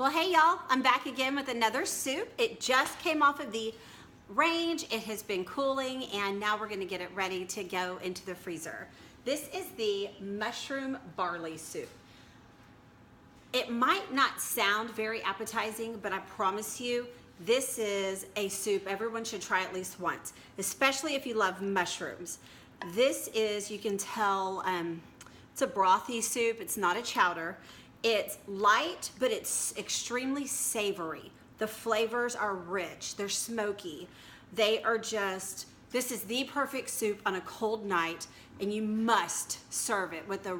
Well, hey y'all, I'm back again with another soup. It just came off of the range. It has been cooling and now we're gonna get it ready to go into the freezer. This is the mushroom barley soup. It might not sound very appetizing, but I promise you, this is a soup everyone should try at least once, especially if you love mushrooms. This is, you can tell, it's a brothy soup. It's not a chowder. It's light, but it's extremely savory. The flavors are rich. They're smoky. They are just, this is the perfect soup on a cold night, and you must serve it with a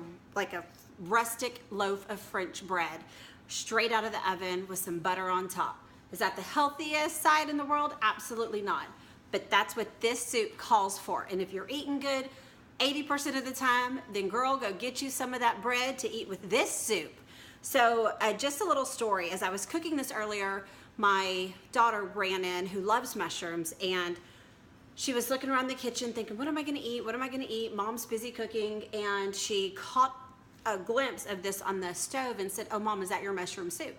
rustic loaf of French bread, straight out of the oven with some butter on top. Is that the healthiest side in the world? Absolutely not. But that's what this soup calls for. And if you're eating good 80% of the time, then girl, go get you some of that bread to eat with this soup. So just a little story. As I was cooking this earlier, my daughter ran in who loves mushrooms, and she was looking around the kitchen thinking, what am I gonna eat? What am I gonna eat? Mom's busy cooking, and she caught a glimpse of this on the stove and said, oh Mom, is that your mushroom soup?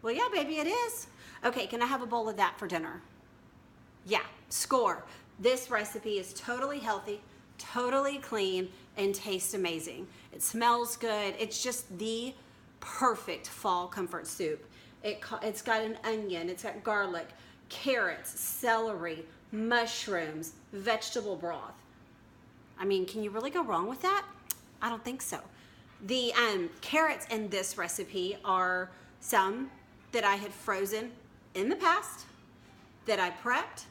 Well, yeah, baby, it is. Okay, can I have a bowl of that for dinner? Yeah, score. This recipe is totally healthy, totally clean, and tastes amazing. It smells good. It's just the perfect fall comfort soup. It's got an onion, it's got garlic, carrots, celery, mushrooms, vegetable broth. I mean, can you really go wrong with that? I don't think so. The carrots in this recipe are some that I had frozen in the past, that I prepped,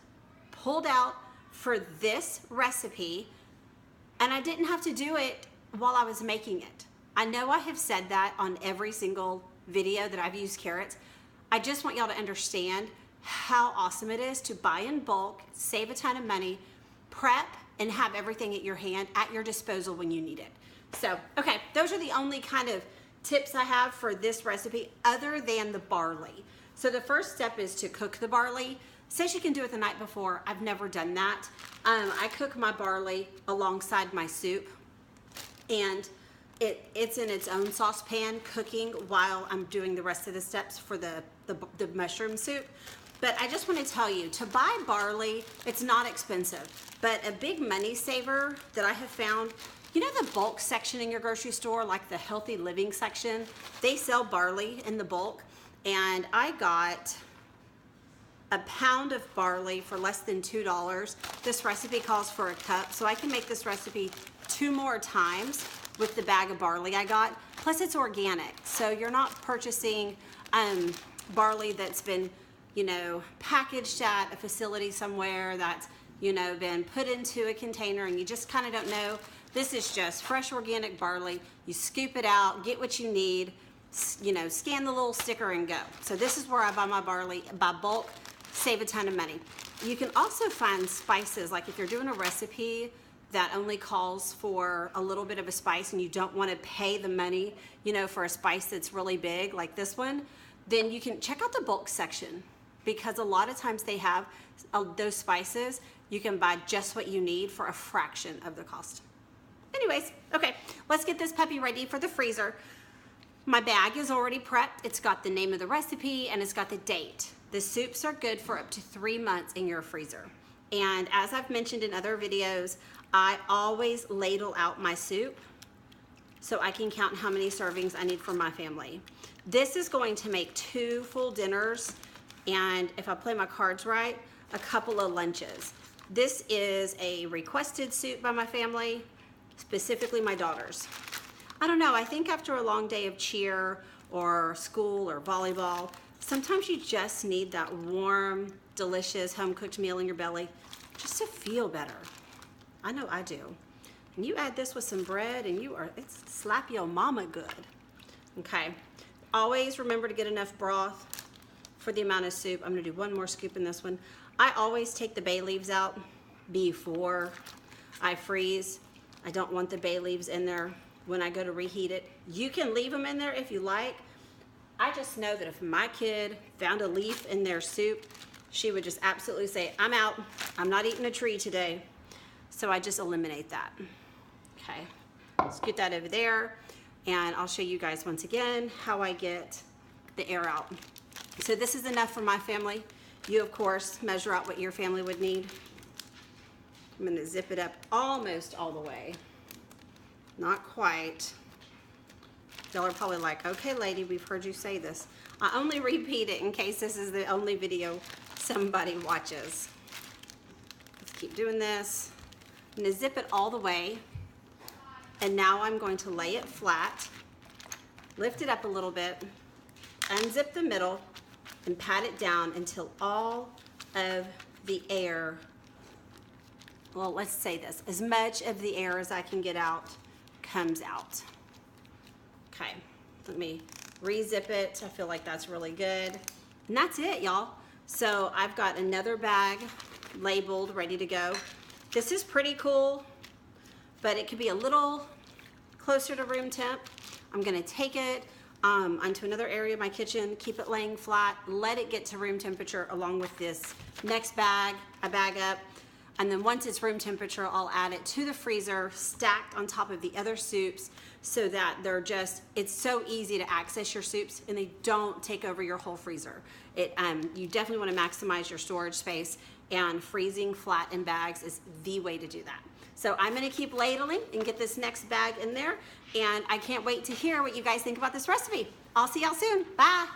pulled out for this recipe, and I didn't have to do it while I was making it. I know I have said that on every single video that I've used carrots. I just want y'all to understand how awesome it is to buy in bulk, save a ton of money, prep, and have everything at your hand, at your disposal when you need it. So, okay, those are the only kind of tips I have for this recipe other than the barley. So the first step is to cook the barley. Says you can do it the night before. I've never done that. I cook my barley alongside my soup, and it's in its own saucepan cooking while I'm doing the rest of the steps for the mushroom soup. But I just want to tell you, to buy barley, it's not expensive, but a big money saver that I have found, you know the bulk section in your grocery store, like the healthy living section? They sell barley in the bulk, and I got a pound of barley for less than $2. This recipe calls for a cup, so I can make this recipe 2 more times with the bag of barley I got. Plus it's organic, so you're not purchasing barley that's been, you know, packaged at a facility somewhere that's, you know, been put into a container and you just kind of don't know. This is just fresh organic barley. You scoop it out, get what you need, you know, scan the little sticker and go. So this is where I buy my barley, by bulk, save a ton of money. You can also find spices, like if you're doing a recipe that only calls for a little bit of a spice and you don't want to pay the money, you know, for a spice that's really big like this one, then you can check out the bulk section, because a lot of times they have those spices. You can buy just what you need for a fraction of the cost. Anyways, okay, let's get this puppy ready for the freezer. My bag is already prepped. It's got the name of the recipe and it's got the date. The soups are good for up to 3 months in your freezer. And as I've mentioned in other videos, I always ladle out my soup so I can count how many servings I need for my family. This is going to make 2 full dinners, and if I play my cards right, a couple of lunches. This is a requested soup by my family, specifically my daughters. I don't know, I think after a long day of cheer or school or volleyball, sometimes you just need that warm, delicious, home-cooked meal in your belly just to feel better. I know I do. And you add this with some bread and it's slap your mama good. Okay, always remember to get enough broth for the amount of soup. I'm gonna do 1 more scoop in this one. I always take the bay leaves out before I freeze. I don't want the bay leaves in there when I go to reheat it. You can leave them in there if you like. I just know that if my kid found a leaf in their soup, she would just absolutely say, I'm out. I'm not eating a tree today. So I just eliminate that. Okay, let's get that over there. And I'll show you guys once again how I get the air out. So this is enough for my family. You, of course, measure out what your family would need. I'm gonna zip it up almost all the way. Not quite. Y'all are probably like, okay, lady, we've heard you say this. I only repeat it in case this is the only video somebody watches. Let's keep doing this. I'm gonna zip it all the way. And now I'm going to lay it flat, lift it up a little bit, unzip the middle, and pat it down until all of the air, well, let's say this, as much of the air as I can get out comes out. Okay, let me re-zip it. I feel like that's really good. And that's it, y'all. So I've got another bag labeled, ready to go. This is pretty cool, but it could be a little closer to room temp. I'm gonna take it onto another area of my kitchen, keep it laying flat, let it get to room temperature along with this next bag. I bag up, and then once it's room temperature, I'll add it to the freezer, stacked on top of the other soups, so that they're just, it's so easy to access your soups and they don't take over your whole freezer. You definitely wanna maximize your storage space, and freezing flat in bags is the way to do that. So I'm gonna keep ladling and get this next bag in there, and I can't wait to hear what you guys think about this recipe. I'll see y'all soon, bye.